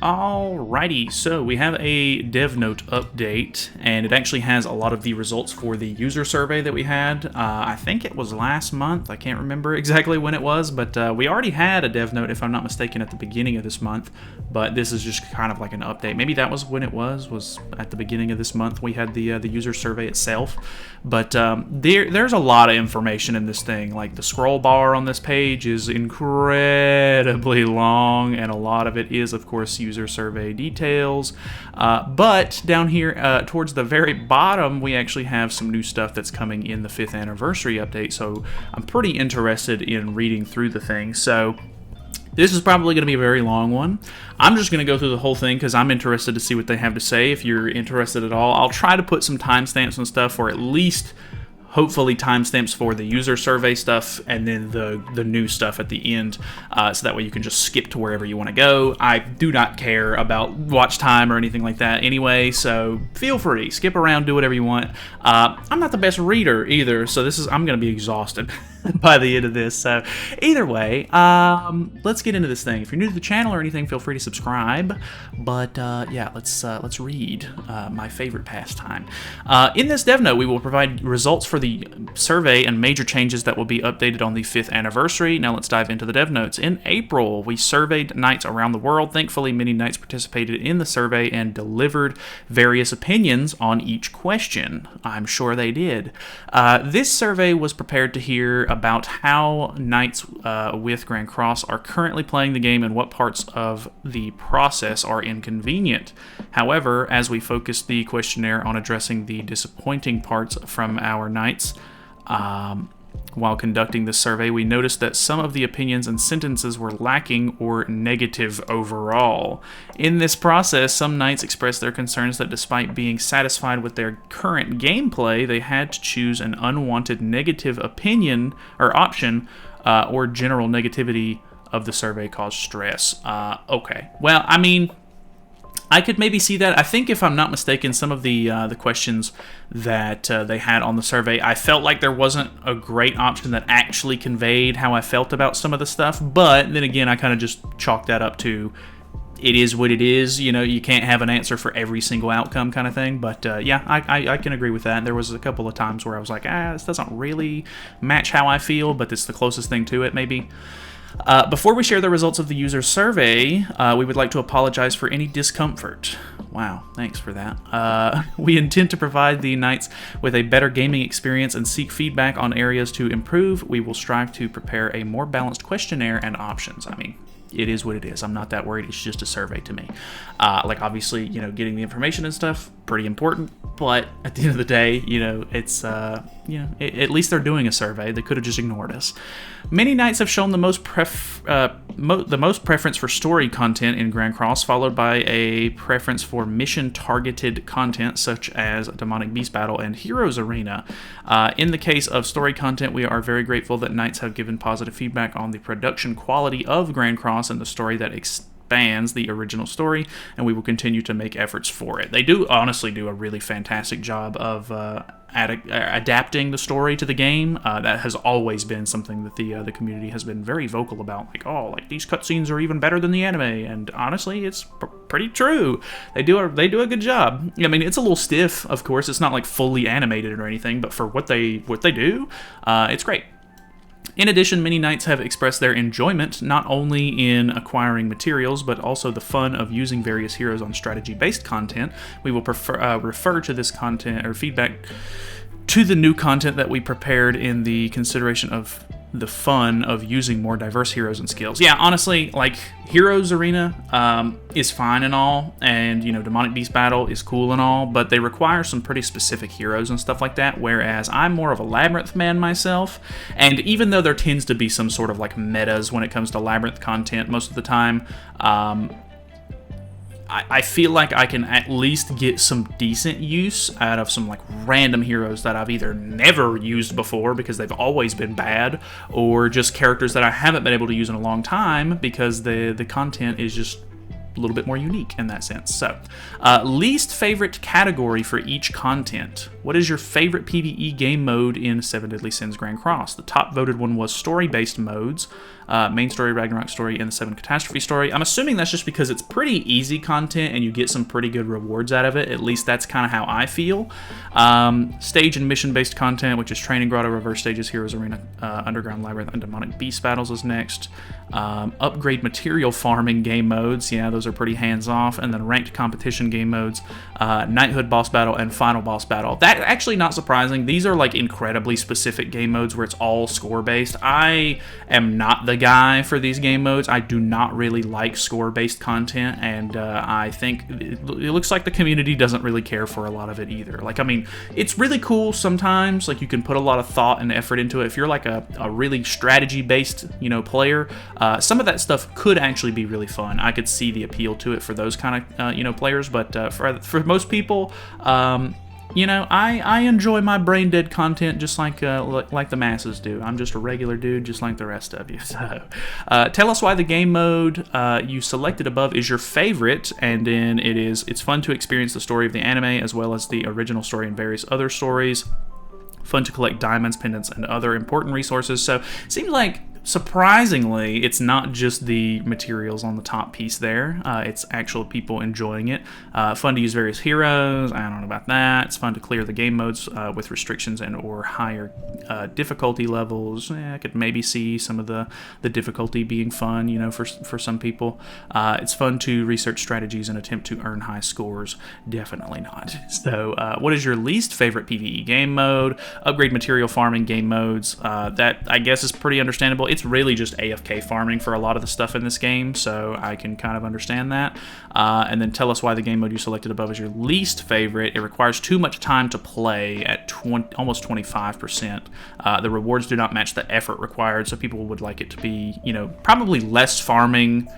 Alrighty, so we have a dev note update, and it actually has a lot of the results for the user survey that we had. I think it was last month. I can't remember exactly when it was, but we already had a dev note, if I'm not mistaken, at the beginning of this month. But this is just kind of like an update. Maybe that was when it was at the beginning of this month. We had the user survey itself. But there's a lot of information in this thing. Like the scroll bar on this page is incredibly long, and a lot of it is, of course, user survey details. But down here towards the very bottom, we actually have some new stuff that's coming in the 5th anniversary update. So I'm pretty interested in reading through the thing. So this is probably going to be a very long one. I'm just going to go through the whole thing because I'm interested to see what they have to say. If you're interested at all, I'll try to put some timestamps and stuff, or at least hopefully timestamps for the user survey stuff, and then the new stuff at the end, so that way you can just skip to wherever you want to go. I do not care about watch time or anything like that anyway, so feel free, skip around, do whatever you want. I'm not the best reader either, so I'm going to be exhausted by the end of this. So either way, let's get into this thing. If you're new to the channel or anything, feel free to subscribe. But yeah, let's read my favorite pastime. In this dev note, we will provide results for the survey and major changes that will be updated on the 5th anniversary. Now let's dive into the dev notes. In April, we surveyed knights around the world. Thankfully, many knights participated in the survey and delivered various opinions on each question. I'm sure they did. This survey was prepared to hear about how knights with Grand Cross are currently playing the game and what parts of the process are inconvenient. However, as we focused the questionnaire on addressing the disappointing parts from our knights, while conducting this survey, we noticed that some of the opinions and sentences were lacking or negative overall. In this process, some knights expressed their concerns that despite being satisfied with their current gameplay, they had to choose an unwanted negative opinion or option, or general negativity of the survey caused stress. Okay, well, I mean, I could maybe see that. I think, if I'm not mistaken, some of the questions that they had on the survey, I felt like there wasn't a great option that actually conveyed how I felt about some of the stuff. But then again, I kind of just chalked that up to it is what it is. You know, you can't have an answer for every single outcome kind of thing. But yeah, I can agree with that. There was a couple of times where I was like, this doesn't really match how I feel, but it's the closest thing to it, maybe. Before we share the results of the user survey, we would like to apologize for any discomfort. Wow, thanks for that. We intend to provide the knights with a better gaming experience and seek feedback on areas to improve. We will strive to prepare a more balanced questionnaire and options. I mean, it is what it is. I'm not that worried. It's just a survey to me. Like, obviously, you know, getting the information and stuff, pretty important. But at the end of the day, you know, it's, you know, at least they're doing a survey. They could have just ignored us. Many knights have shown the most preference for story content in Grand Cross, followed by a preference for mission-targeted content, such as Demonic Beast Battle and Heroes Arena. In the case of story content, we are very grateful that knights have given positive feedback on the production quality of Grand Cross and the story that expands the original story, and we will continue to make efforts for it. They do honestly do a really fantastic job of adapting the story to the game. That has always been something that the community has been very vocal about. Like, oh, like these cutscenes are even better than the anime, and honestly, it's pretty true. They do a good job. I mean, it's a little stiff, of course. It's not like fully animated or anything, but for what they do, it's great. In addition, many knights have expressed their enjoyment not only in acquiring materials, but also the fun of using various heroes on strategy-based content. We will refer to this content or feedback to the new content that we prepared in the consideration of the fun of using more diverse heroes and skills. Yeah, honestly, like, Heroes Arena is fine and all, and, you know, Demonic Beast Battle is cool and all, but they require some pretty specific heroes and stuff like that, whereas I'm more of a Labyrinth man myself, and even though there tends to be some sort of, like, metas when it comes to Labyrinth content most of the time, I feel like I can at least get some decent use out of some like random heroes that I've either never used before because they've always been bad, or just characters that I haven't been able to use in a long time because the content is just a little bit more unique in that sense. So, least favorite category for each content. What is your favorite PvE game mode in 7 Deadly Sins Grand Cross? The top voted one was story-based modes. main story, Ragnarok story, and the 7 catastrophe story. I'm assuming that's just because it's pretty easy content and you get some pretty good rewards out of it. At least that's kind of how I feel. Stage and mission-based content, which is Training Grotto, Reverse Stages, Heroes Arena, Underground Labyrinth, and Demonic Beast Battles is next. Upgrade material farming game modes, yeah, those are pretty hands-off. And then ranked competition game modes, Knighthood boss battle, and final boss battle. That actually not surprising. These are like incredibly specific game modes where it's all score-based. I am not the guy for these game modes. I do not really like score-based content, and I think it looks like the community doesn't really care for a lot of it either. Like, I mean, it's really cool sometimes. Like, you can put a lot of thought and effort into it. If you're like a really strategy-based, player, some of that stuff could actually be really fun. I could see the appeal to it for those kind of, players, but for most people, I enjoy my brain dead content just like the masses do. I'm just a regular dude, just like the rest of you. So, tell us why the game mode you selected above is your favorite, and then it's fun to experience the story of the anime as well as the original story and various other stories. Fun to collect diamonds, pendants, and other important resources. So, it seems like, surprisingly, it's not just the materials on the top piece there. It's actual people enjoying it. Fun to use various heroes. I don't know about that. It's fun to clear the game modes with restrictions and or higher difficulty levels. I could maybe see some of the difficulty being fun, for some people. It's fun to research strategies and attempt to earn high scores. Definitely not. So, what is your least favorite PvE game mode? Upgrade material farming game modes. That, I guess, is pretty understandable. It's really just AFK farming for a lot of the stuff in this game, so I can kind of understand that. And then tell us why the game mode you selected above is your least favorite. It requires too much time to play at almost 25%. The rewards do not match the effort required, so people would like it to be, probably less farming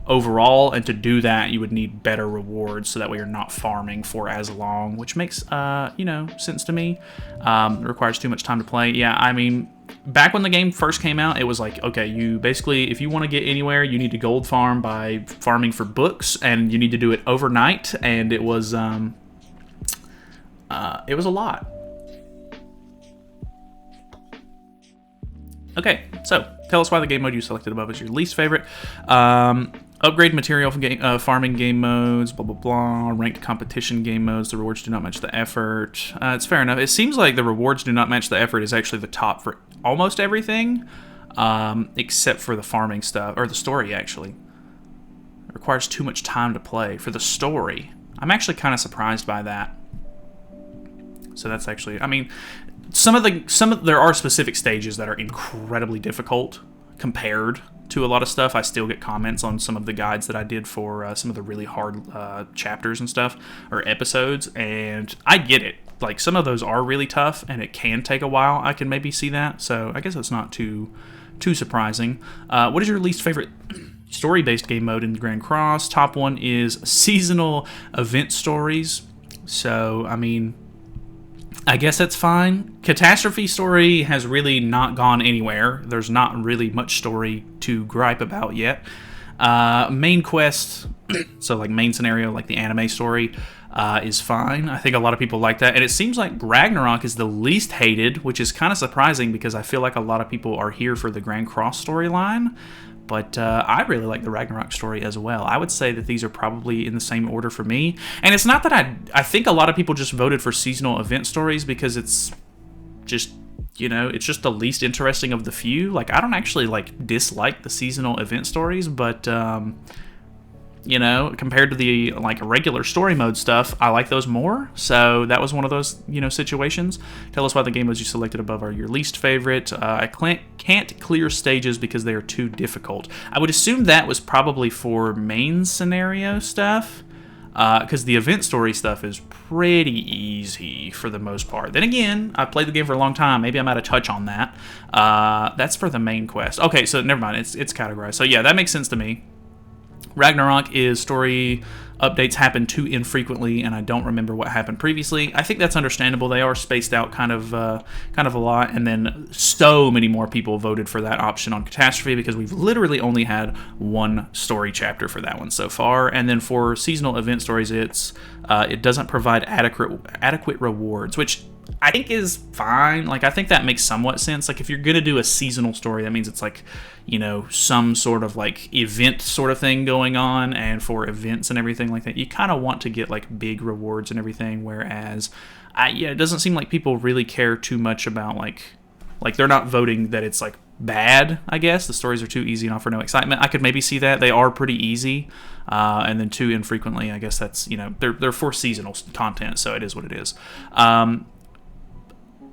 overall, and to do that you would need better rewards so that way you're not farming for as long, which makes sense to me. It requires too much time to play. Yeah, I mean, back when the game first came out, it was like, okay, you basically, if you want to get anywhere, you need to gold farm by farming for books, and you need to do it overnight, and it was a lot. Okay, so tell us why the game mode you selected above is your least favorite. Upgrade material farming game modes, blah, blah, blah. Ranked competition game modes. The rewards do not match the effort. It's fair enough. It seems like the rewards do not match the effort is actually the top for almost everything, except for the farming stuff, or the story, actually. It requires too much time to play for the story. I'm actually kind of surprised by that. So that's actually, I mean, there are specific stages that are incredibly difficult compared to a lot of stuff. I still get comments on some of the guides that I did for some of the really hard chapters and stuff, or episodes, and I get it. Like, some of those are really tough, and it can take a while. I can maybe see that, so I guess it's not too surprising. What is your least favorite story-based game mode in the Grand Cross? Top one is seasonal event stories. So, I mean, I guess that's fine. Catastrophe story has really not gone anywhere. There's not really much story to gripe about yet. Main quest, so like main scenario, like the anime story, is fine. I think a lot of people like that. And it seems like Ragnarok is the least hated, which is kind of surprising because I feel like a lot of people are here for the Grand Cross storyline. But I really like the Ragnarok story as well. I would say that these are probably in the same order for me. And it's not that I think a lot of people just voted for seasonal event stories because it's just, it's just the least interesting of the few. Like, I don't actually, dislike the seasonal event stories, but, compared to the, regular story mode stuff, I like those more. So that was one of those, situations. Tell us why the game modes you selected above are your least favorite. I can't clear stages because they are too difficult. I would assume that was probably for main scenario stuff, because the event story stuff is pretty easy for the most part. Then again, I've played the game for a long time. Maybe I'm out of touch on that. That's for the main quest. Okay, so never mind. It's categorized. So yeah, that makes sense to me. Ragnarok is story updates happen too infrequently, and I don't remember what happened previously. I think that's understandable. They are spaced out kind of a lot, and then so many more people voted for that option on Catastrophe because we've literally only had one story chapter for that one so far. And then for seasonal event stories, it doesn't provide adequate rewards, which I think is fine. Like, I think that makes somewhat sense. Like, if you're gonna do a seasonal story, that means it's like, some sort of like event sort of thing going on, and for events and everything like that, you kind of want to get like big rewards and everything. Whereas, it doesn't seem like people really care too much about like they're not voting that it's like bad. I guess the stories are too easy and offer no excitement. I could maybe see that they are pretty easy, and then too infrequently. I guess that's they're for seasonal content, so it is what it is.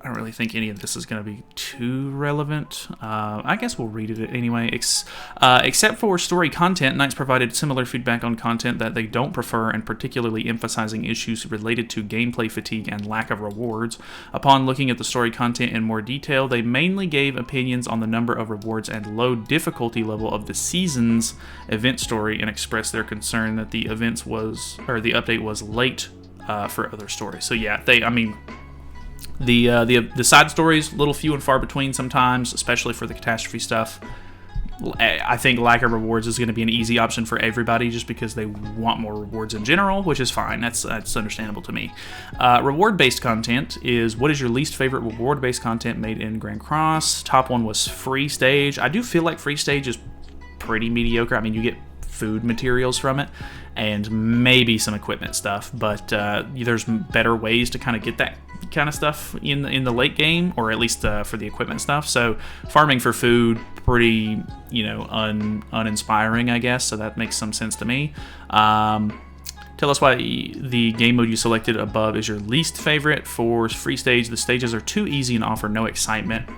I don't really think any of this is going to be too relevant. I guess we'll read it anyway. Except for story content, Knights provided similar feedback on content that they don't prefer, and particularly emphasizing issues related to gameplay fatigue and lack of rewards. Upon looking at the story content in more detail, they mainly gave opinions on the number of rewards and low difficulty level of the season's event story, and expressed their concern that the update was late for other stories. So yeah, the side stories, a little few and far between sometimes, especially for the catastrophe stuff. I think lack of rewards is going to be an easy option for everybody just because they want more rewards in general, which is fine. That's understandable to me. Reward-based content is, what is your least favorite reward-based content made in Grand Cross? Top one was free stage. I do feel like free stage is pretty mediocre. I mean, you get food materials from it and maybe some equipment stuff, but there's better ways to kind of get that kind of stuff in the late game, or at least for the equipment stuff. So farming for food, pretty uninspiring, I guess. So that makes some sense to me. Tell us why the game mode you selected above is your least favorite. For free stage, the stages are too easy and offer no excitement.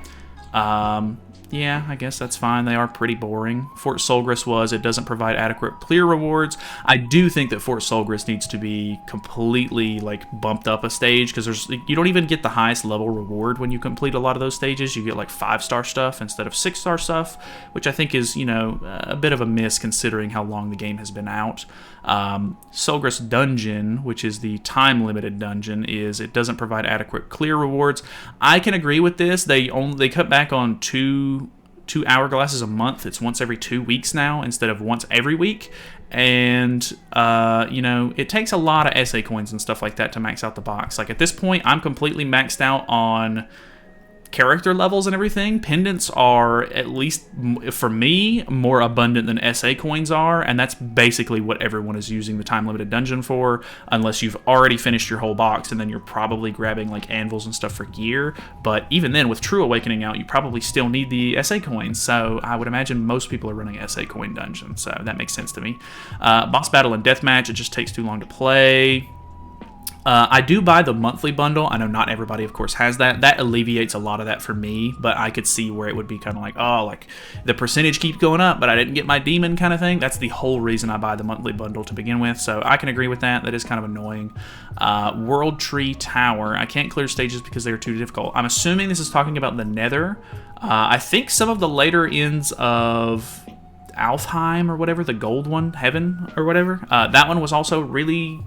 Yeah, I guess that's fine. They are pretty boring. Fort Solgres it doesn't provide adequate clear rewards. I do think that Fort Solgres needs to be completely like bumped up a stage, because you don't even get the highest level reward when you complete a lot of those stages. You get like 5-star stuff instead of 6-star stuff, which I think is, a bit of a miss considering how long the game has been out. Solgres Dungeon, which is the time-limited dungeon, it doesn't provide adequate clear rewards. I can agree with this. They cut back on two hourglasses a month. It's once every 2 weeks now instead of once every week. And, it takes a lot of SA coins and stuff like that to max out the box. Like, at this point, I'm completely maxed out on character levels and everything. Pendants are, at least for me, more abundant than SA coins are, and that's basically what everyone is using the time-limited dungeon for, unless you've already finished your whole box, and then you're probably grabbing like anvils and stuff for gear. But even then, with True Awakening out, you probably still need the SA coins, so I would imagine most people are running SA coin dungeons, so that makes sense to me. Boss battle and deathmatch, it just takes too long to play. I do buy the monthly bundle. I know not everybody, of course, has that. That alleviates a lot of that for me, but I could see where it would be kind of like, oh, like the percentage keeps going up, but I didn't get my demon kind of thing. That's the whole reason I buy the monthly bundle to begin with, so I can agree with that. That is kind of annoying. World Tree Tower. I can't clear stages because they're too difficult. I'm assuming this is talking about the Nether. I think some of the later ends of Alfheim or whatever, the gold one, Heaven or whatever, that one was also really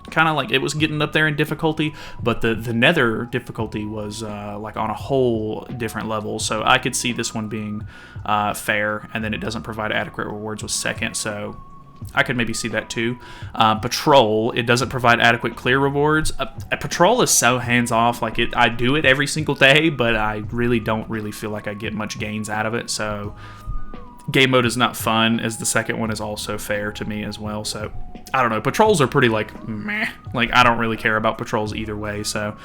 kind of like, it was getting up there in difficulty, but the Nether difficulty was like on a whole different level, so I could see this one being fair, and then it doesn't provide adequate rewards with second, so I could maybe see that too. Patrol, it doesn't provide adequate clear rewards. A Patrol is so hands-off, like I do it every single day, but I really don't feel like I get much gains out of it, so game mode is not fun, as the second one is also fair to me as well, so I don't know. Patrols are pretty like meh. Like, I don't really care about patrols either way. So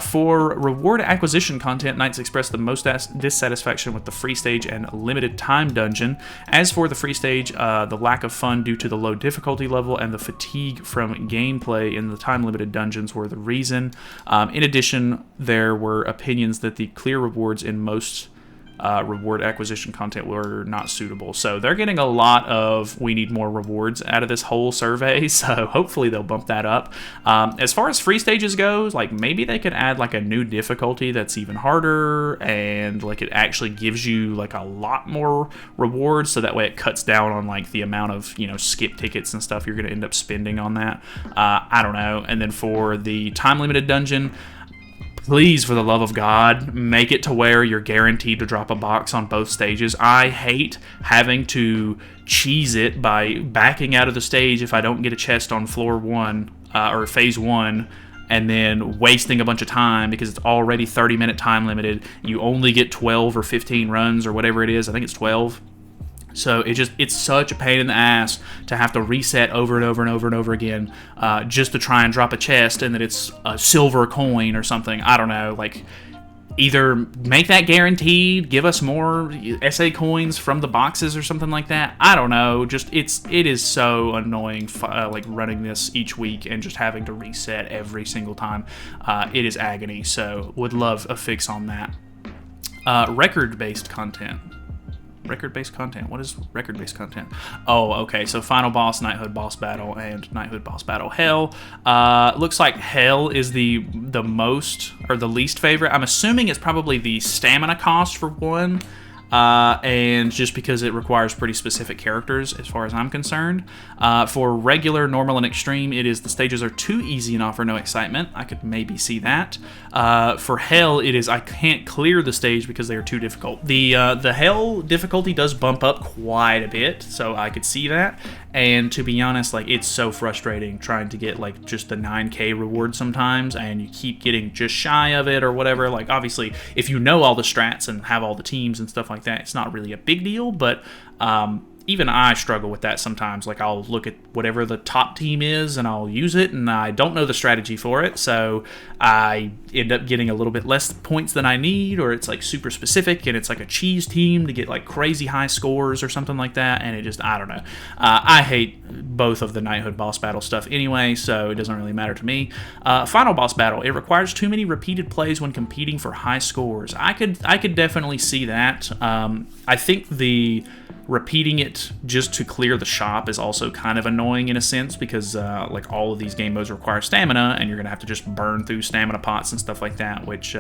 for reward acquisition content, Knights expressed the most dissatisfaction with the free stage and limited time dungeon. As for the free stage, the lack of fun due to the low difficulty level and the fatigue from gameplay in the time limited dungeons were the reason. In addition, there were opinions that the clear rewards in most reward acquisition content were not suitable. So they're getting a lot of, we need more rewards out of this whole survey, so hopefully they'll bump that up. As far as free stages goes, like maybe they could add like a new difficulty that's even harder, and like it actually gives you like a lot more rewards, so that way it cuts down on like the amount of, skip tickets and stuff you're going to end up spending on that. I don't know. And then for the time limited dungeon, please, for the love of God, make it to where you're guaranteed to drop a box on both stages. I hate having to cheese it by backing out of the stage if I don't get a chest on floor 1 or phase 1, and then wasting a bunch of time because it's already 30-minute time limited. You only get 12 or 15 runs or whatever it is. I think it's 12. So it's such a pain in the ass to have to reset over and over and over and over again just to try and drop a chest and that it's a silver coin or something. I don't know. Like, either make that guaranteed, give us more SA coins from the boxes or something like that. I don't know. Just it is so annoying, like running this each week and just having to reset every single time. It is agony. So would love a fix on that. Record-based content. Record-based content. What is record-based content? Oh, okay. So Final Boss, Knighthood Boss Battle, and Knighthood Boss Battle Hell. Looks like Hell is the most or the least favorite. I'm assuming it's probably the stamina cost for one. And just because it requires pretty specific characters as far as I'm concerned. For regular, normal, and extreme, it is the stages are too easy and offer no excitement. I could maybe see that. For Hell, it is I can't clear the stage because they are too difficult. The Hell difficulty does bump up quite a bit, so I could see that. And to be honest, like, it's so frustrating trying to get like just the 9K reward sometimes, and you keep getting just shy of it or whatever. Like, obviously, if you know all the strats and have all the teams and stuff like that, it's not really a big deal, but even I struggle with that sometimes. Like, I'll look at whatever the top team is and I'll use it, and I don't know the strategy for it, so I end up getting a little bit less points than I need, or it's like super specific and it's like a cheese team to get like crazy high scores or something like that, and it just, I don't know. I hate both of the Knighthood Boss Battle stuff anyway, so it doesn't really matter to me. Final Boss Battle. It requires too many repeated plays when competing for high scores. I could definitely see that. I think the repeating it just to clear the shop is also kind of annoying in a sense, because like all of these game modes require stamina, and you're gonna have to just burn through stamina pots and stuff like that, which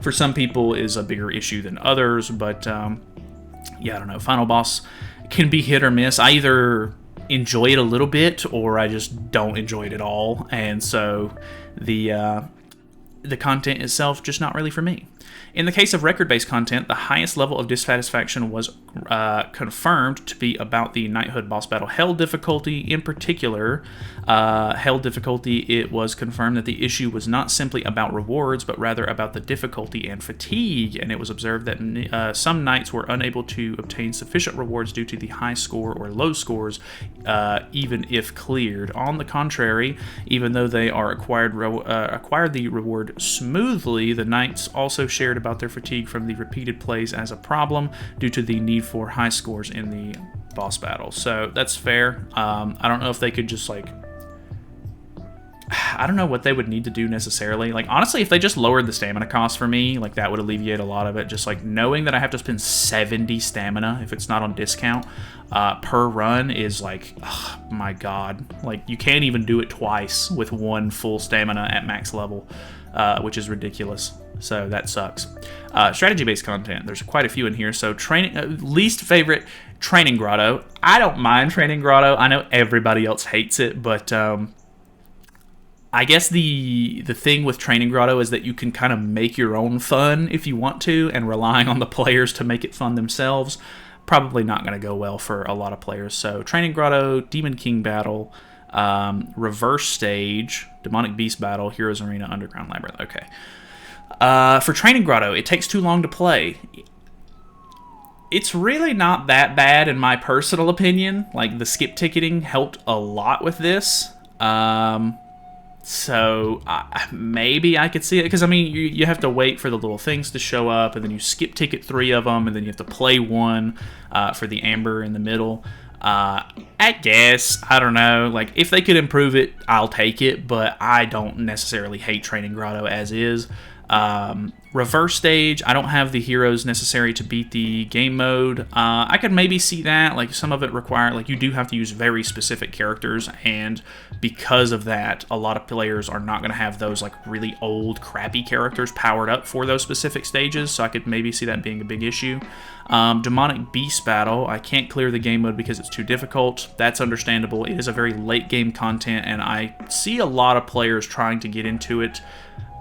for some people is a bigger issue than others. But yeah, I don't know. Final Boss can be hit or miss. I either enjoy it a little bit or I just don't enjoy it at all, and so the content itself just not really for me. In the case of record-based content, the highest level of dissatisfaction was confirmed to be about the Knighthood Boss Battle Hell difficulty. In particular, Hell difficulty, it was confirmed that the issue was not simply about rewards, but rather about the difficulty and fatigue, and it was observed that some knights were unable to obtain sufficient rewards due to the high score or low scores, even if cleared. On the contrary, even though they are acquired the reward smoothly, the knights also shared about their fatigue from the repeated plays as a problem due to the need for high scores in the boss battle. So that's fair. I don't know if they could just like, I don't know what they would need to do necessarily. Like, honestly, if they just lowered the stamina cost for me, like, that would alleviate a lot of it. Just like knowing that I have to spend 70 stamina if it's not on discount per run is like, oh my god. Like, you can't even do it twice with one full stamina at max level, which is ridiculous. So that sucks. Strategy-based content. There's quite a few in here. So least favorite, Training Grotto. I don't mind Training Grotto. I know everybody else hates it, but I guess the thing with Training Grotto is that you can kind of make your own fun if you want to, and relying on the players to make it fun themselves, probably not going to go well for a lot of players. So Training Grotto, Demon King Battle, Reverse Stage, Demonic Beast Battle, Heroes Arena, Underground Labyrinth. Okay. For Training Grotto, it takes too long to play. It's really not that bad in my personal opinion. Like, the skip ticketing helped a lot with this. So maybe I could see it, because I mean, you have to wait for the little things to show up, and then you skip ticket 3 of them, and then you have to play one for the amber in the middle. I guess, I don't know, like, if they could improve it, I'll take it, but I don't necessarily hate Training Grotto as is. Reverse Stage, I don't have the heroes necessary to beat the game mode. I could maybe see that, like, some of it require, like, you do have to use very specific characters, and because of that, a lot of players are not going to have those, like, really old, crappy characters powered up for those specific stages, so I could maybe see that being a big issue. Demonic Beast Battle, I can't clear the game mode because it's too difficult. That's understandable. It is a very late game content, and I see a lot of players trying to get into it.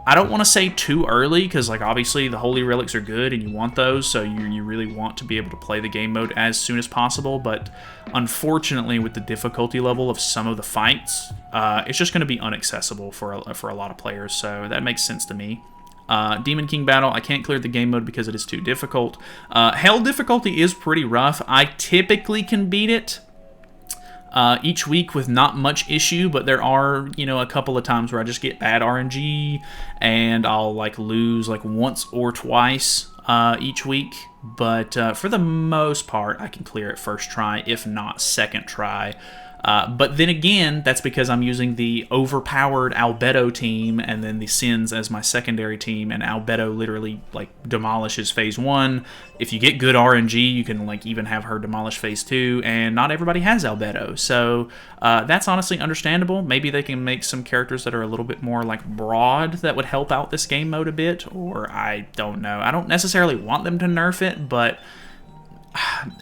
I don't want to say too early, because, like, obviously the Holy Relics are good and you want those, so you really want to be able to play the game mode as soon as possible, but unfortunately with the difficulty level of some of the fights, it's just going to be inaccessible for a lot of players. So that makes sense to me. Demon King Battle, I can't clear the game mode because it is too difficult. Hell difficulty is pretty rough. I typically can beat it each week with not much issue, but there are, a couple of times where I just get bad RNG and I'll like lose like once or twice each week. But for the most part, I can clear it first try, if not second try. But then again, that's because I'm using the overpowered Albedo team and then the Sins as my secondary team, and Albedo literally like demolishes phase 1. If you get good RNG, you can like even have her demolish phase 2, and not everybody has Albedo. So that's honestly understandable. Maybe they can make some characters that are a little bit more like broad that would help out this game mode a bit, or I don't know. I don't necessarily want them to nerf it, but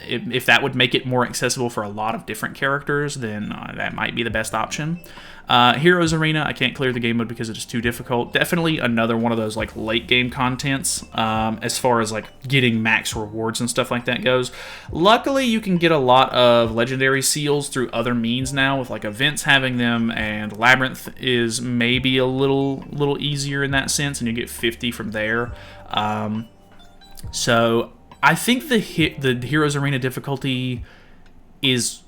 if that would make it more accessible for a lot of different characters, then that might be the best option. Heroes Arena, I can't clear the game mode because it is too difficult. Definitely another one of those like late game contents as far as like getting max rewards and stuff like that goes. Luckily, you can get a lot of legendary seals through other means now, with like events having them, and Labyrinth is maybe a little easier in that sense, and you get 50 from there. So I think the Heroes Arena difficulty is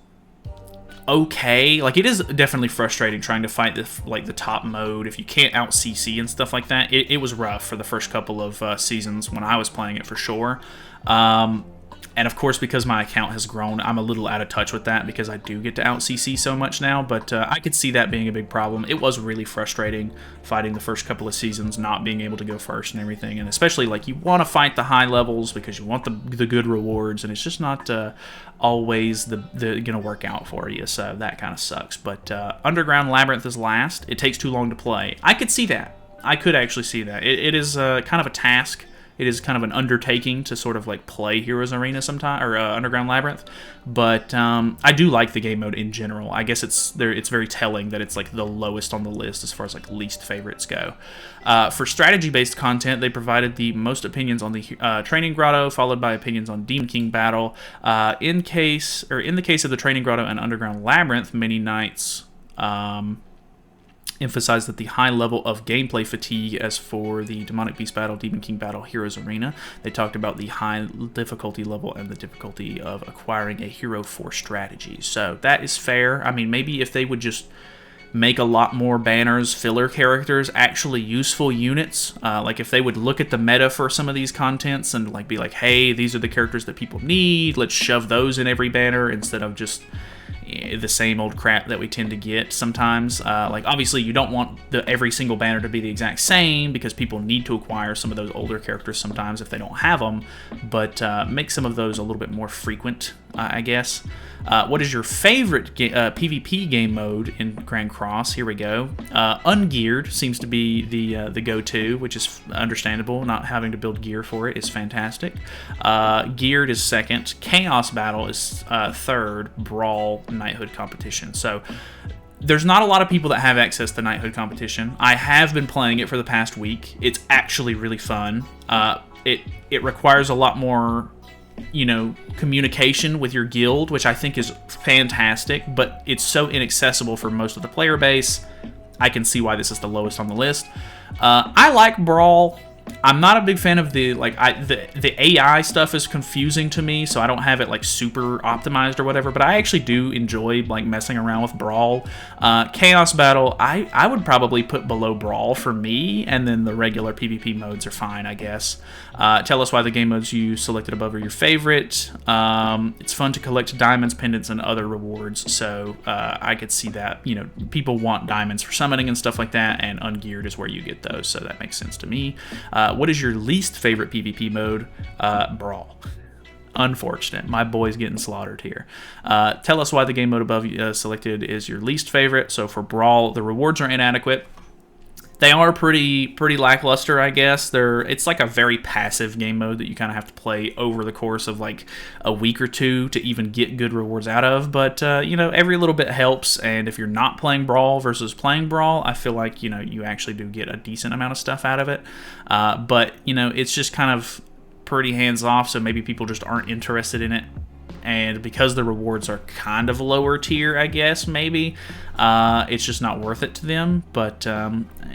okay. Like, it is definitely frustrating trying to fight the top mode if you can't out CC and stuff like that. It was rough for the first couple of seasons when I was playing it, for sure. And of course, because my account has grown, I'm a little out of touch with that because I do get to out CC so much now, but I could see that being a big problem. It was really frustrating fighting the first couple of seasons, not being able to go first and everything, and especially like you want to fight the high levels because you want the good rewards, and it's just not always the gonna work out for you, so that kind of sucks. But Underground Labyrinth is last. It takes too long to play. I could see that. I could actually see that. It is kind of a task. It is kind of an undertaking to sort of like play Heroes Arena sometime, or Underground Labyrinth, but I do like the game mode in general. I guess it's very telling that it's like the lowest on the list as far as like least favorites go. For strategy-based content, they provided the most opinions on the Training Grotto, followed by opinions on Demon King Battle. In the case of the Training Grotto and Underground Labyrinth, many nights emphasized that the high level of gameplay fatigue as for the Demonic Beast Battle, Demon King Battle, Heroes Arena. They talked about the high difficulty level and the difficulty of acquiring a hero for strategy. So that is fair. I mean, maybe if they would just make a lot more banners, filler characters, actually useful units, like if they would look at the meta for some of these contents and like be like, hey, these are the characters that people need, let's shove those in every banner instead of just the same old crap that we tend to get sometimes. Like, obviously you don't want every single banner to be the exact same because people need to acquire some of those older characters sometimes if they don't have them, but make some of those a little bit more frequent, I guess. What is your favorite PvP game mode in Grand Cross? Here we go. Ungeared seems to be the go-to, which is understandable. Not having to build gear for it is fantastic. Geared is second. Chaos Battle is third. Brawl, Knighthood Competition. So there's not a lot of people that have access to Knighthood Competition. I have been playing it for the past week. It's actually really fun. It requires a lot more communication with your guild, which I think is fantastic, but it's so inaccessible for most of the player base. I can see why this is the lowest on the list. I like Brawl. I'm not a big fan of the AI stuff is confusing to me, so I don't have it like super optimized or whatever, but I actually do enjoy like messing around with Brawl. Chaos Battle, I would probably put below Brawl for me, and then the regular PvP modes are fine, I guess. Tell us why the game modes you selected above are your favorite. It's fun to collect diamonds, pendants, and other rewards, so I could see that. People want diamonds for summoning and stuff like that, and Ungeared is where you get those, so that makes sense to me. What is your least favorite PvP mode? Brawl. Unfortunate. My boy's getting slaughtered here. Tell us why the game mode above selected is your least favorite. So for Brawl, the rewards are inadequate. They are pretty lackluster, I guess. It's like a very passive game mode that you kind of have to play over the course of like a week or two to even get good rewards out of. But, every little bit helps. And if you're not playing Brawl versus playing Brawl, I feel like, you actually do get a decent amount of stuff out of it. But, it's just kind of pretty hands-off, so maybe people just aren't interested in it. and because the rewards are kind of lower tier, I guess, maybe, it's just not worth it to them. But,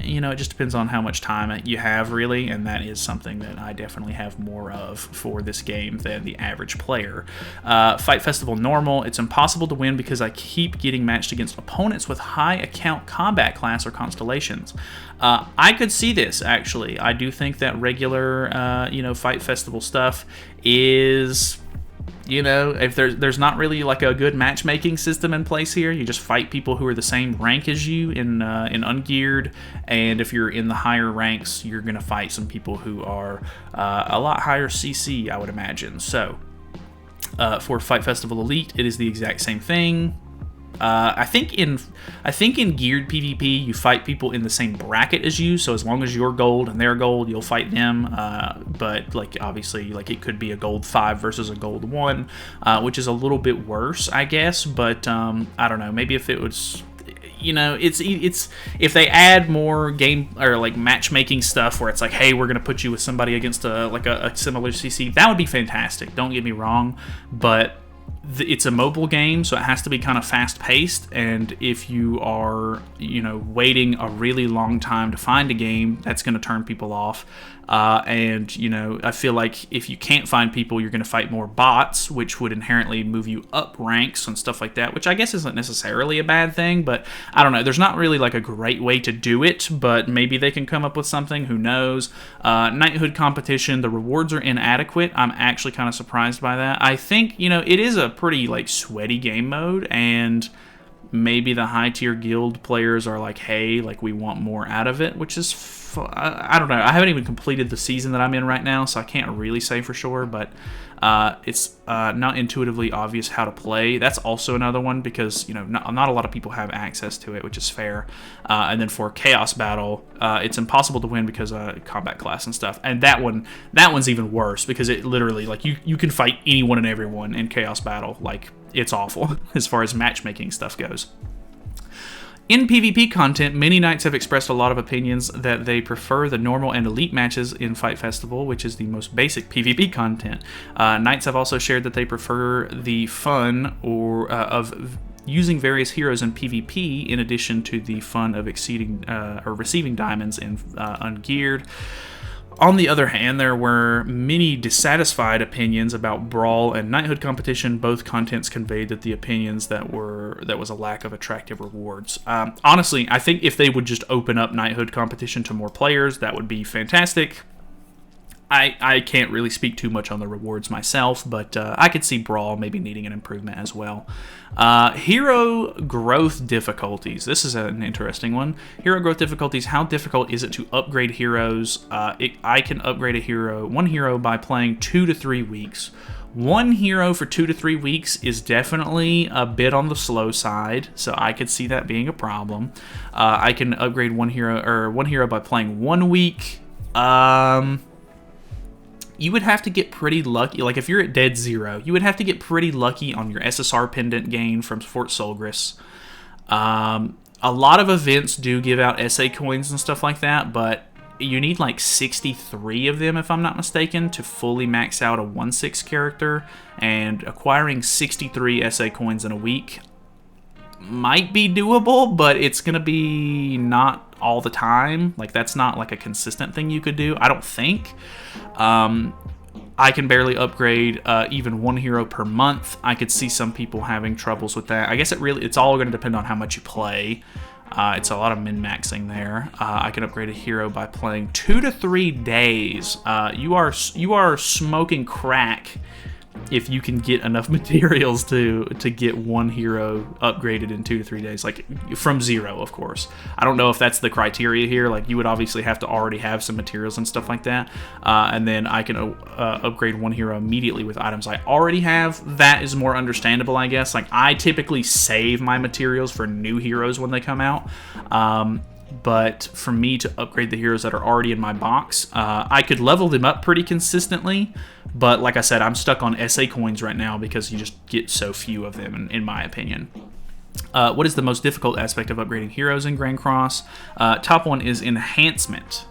it just depends on how much time you have, really, and that is something that I definitely have more of for this game than the average player. Fight Festival Normal, it's impossible to win because I keep getting matched against opponents with high account combat class or constellations. I could see this, actually. I do think that regular, Fight Festival stuff is... if there's not really like a good matchmaking system in place here, you just fight people who are the same rank as you in ungeared, and if you're in the higher ranks, you're gonna fight some people who are a lot higher CC, I would imagine. So for Fight Festival Elite, it is the exact same thing. I think in geared PvP, you fight people in the same bracket as you, so as long as you're gold and they're gold, you'll fight them. But obviously, it could be a gold 5 versus a gold 1, which is a little bit worse, I guess. But I don't know. Maybe if it was, it's if they add more game or matchmaking stuff where it's like, hey, we're gonna put you with somebody against a similar CC, that would be fantastic. Don't get me wrong, but it's a mobile game, so it has to be kind of fast-paced, and if you are, waiting a really long time to find a game, that's going to turn people off. And I feel like if you can't find people, you're going to fight more bots, which would inherently move you up ranks and stuff like that, which I guess isn't necessarily a bad thing, but I don't know. There's not really a great way to do it, but maybe they can come up with something. Who knows? Knighthood competition, the rewards are inadequate. I'm actually kind of surprised by that. I think, it is a pretty sweaty game mode, and maybe the high tier guild players are like, hey, we want more out of it, which is I don't know. I haven't even completed the season that I'm in right now, so I can't really say for sure, but it's not intuitively obvious how to play. That's also another one because, not a lot of people have access to it, which is fair. And then for Chaos Battle, it's impossible to win because of combat class and stuff. And that one's even worse because it literally, you can fight anyone and everyone in Chaos Battle. It's awful as far as matchmaking stuff goes. In PvP content, many knights have expressed a lot of opinions that they prefer the normal and elite matches in Fight Festival, which is the most basic PvP content. Knights have also shared that they prefer the fun of using various heroes in PvP in addition to the fun of receiving diamonds in ungeared. On the other hand, there were many dissatisfied opinions about Brawl and Knighthood competition. Both contents conveyed that the opinions that was a lack of attractive rewards. Honestly, I think if they would just open up Knighthood competition to more players, that would be fantastic. I can't really speak too much on the rewards myself, but I could see Brawl maybe needing an improvement as well. Hero growth difficulties. This is an interesting one. Hero growth difficulties. How difficult is it to upgrade heroes? I can upgrade one hero by playing 2 to 3 weeks. One hero for 2 to 3 weeks is definitely a bit on the slow side, so I could see that being a problem. I can upgrade one hero by playing 1 week. You would have to get pretty lucky. If you're at dead zero, you would have to get pretty lucky on your SSR pendant gain from Fort Solgres. A lot of events do give out SA coins and stuff like that, but you need 63 of them, if I'm not mistaken, to fully max out a 1/6 character, and acquiring 63 SA coins in a week might be doable, but it's going to be not all the time. That's not a consistent thing you could do, I don't think. I can barely upgrade even one hero per month. I could see some people having troubles with that. I guess it's all going to depend on how much you play. It's a lot of min-maxing there. I can upgrade a hero by playing 2 to 3 days. You are smoking crack if you can get enough materials to get one hero upgraded in 2 to 3 days, from 0, of course. I don't know if that's the criteria here. You would obviously have to already have some materials and stuff like that, and then I can upgrade one hero immediately with items I already have. That is more understandable, I guess. I typically save my materials for new heroes when they come out. But for me to upgrade the heroes that are already in my box, I could level them up pretty consistently, but like I said, I'm stuck on SA coins right now because you just get so few of them, in my opinion. What is the most difficult aspect of upgrading heroes in Grand Cross? Top one is enhancement.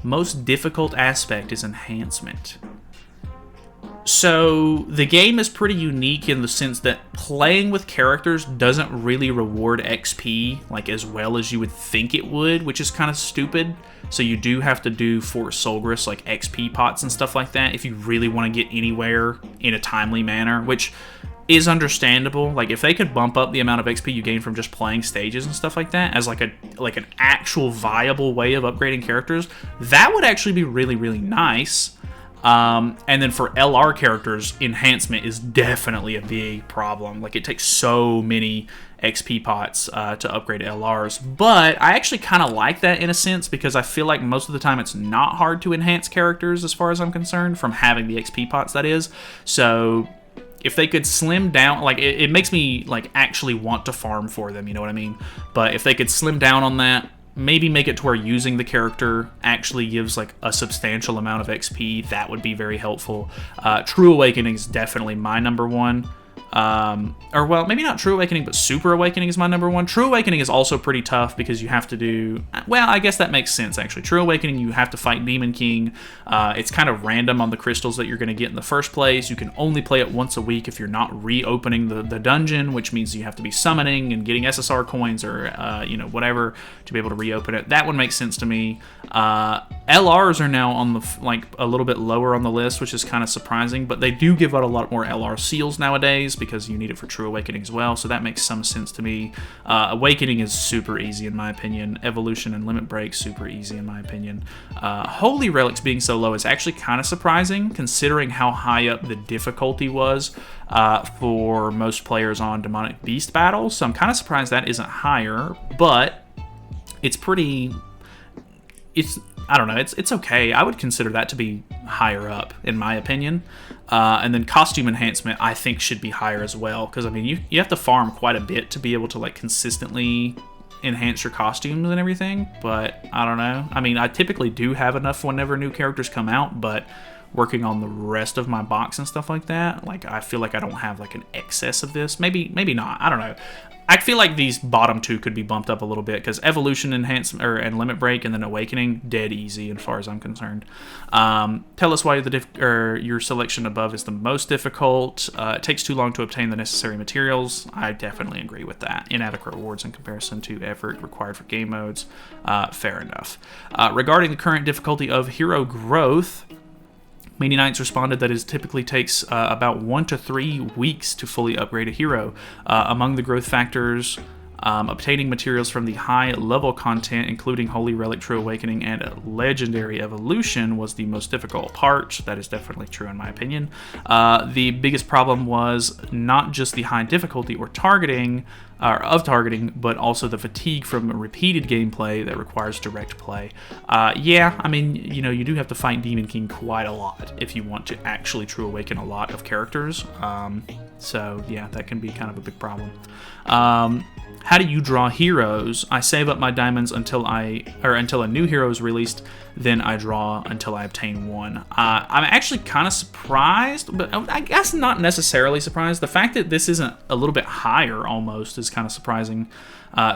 Most difficult aspect is enhancement. So the game is pretty unique in the sense that playing with characters doesn't really reward XP like as well as you would think it would, which is kind of stupid. So you do have to do for Solgres like XP pots and stuff like that if you really want to get anywhere in a timely manner, which is understandable. Like if they could bump up the amount of XP you gain from just playing stages and stuff like that as like an actual viable way of upgrading characters, that would actually be really, really nice. And then for LR characters, enhancement is definitely a big problem. Like it takes so many XP pots to upgrade LRs, but I actually kind of like that in a sense because I feel like most of the time it's not hard to enhance characters as far as I'm concerned from having the XP pots, that is. So if they could slim down, like it makes me like actually want to farm for them, you know what I mean? But if they could slim down on that, maybe make it to where using the character actually gives like a substantial amount of XP, that would be very helpful. True Awakening is definitely my number one. Or well, maybe not True Awakening, but Super Awakening is my number one. True Awakening is also pretty tough because you have to do, well, I guess that makes sense actually. True Awakening, you have to fight Demon King. It's kind of random on the crystals that you're going to get in the first place. You can only play it once a week if you're not reopening the dungeon, which means you have to be summoning and getting SSR coins or, whatever to be able to reopen it. That one makes sense to me. LRs are now on the, like, a little bit lower on the list, which is kind of surprising, but they do give out a lot more LR seals nowadays because you need it for True Awakening as well, so that makes some sense to me. Awakening is super easy in my opinion. Evolution and Limit Break, super easy in my opinion. Holy Relics being so low is actually kind of surprising considering how high up the difficulty was for most players on Demonic Beast battles, so I'm kind of surprised that isn't higher, but it's pretty... I don't know, it's okay. I would consider that to be higher up, in my opinion. And then costume enhancement, I think, should be higher as well, because, I mean, you have to farm quite a bit to be able to, like, consistently enhance your costumes and everything, but I don't know. I mean, I typically do have enough whenever new characters come out, but working on the rest of my box and stuff like that, like, I feel like I don't have, like, an excess of this. Maybe not. I don't know. I feel like these bottom two could be bumped up a little bit because Evolution Enhancement and Limit Break and then Awakening, dead easy as far as I'm concerned. Tell us why your selection above is the most difficult. It takes too long to obtain the necessary materials. I definitely agree with that. Inadequate rewards in comparison to effort required for game modes. Fair enough. Regarding the current difficulty of hero growth, Many Knights responded that it typically takes about 1 to 3 weeks to fully upgrade a hero. Among the growth factors, obtaining materials from the high-level content, including Holy Relic, True Awakening, and Legendary Evolution, was the most difficult part. That is definitely true in my opinion. The biggest problem was not just the high difficulty or targeting, but also the fatigue from repeated gameplay that requires direct play. Yeah, I mean, you do have to fight Demon King quite a lot if you want to actually True Awaken a lot of characters. So yeah, that can be kind of a big problem. How do you draw heroes? I save up my diamonds until a new hero is released, then I draw until I obtain one. I'm actually kind of surprised, but I guess not necessarily surprised. The fact that this isn't a little bit higher almost is kind of surprising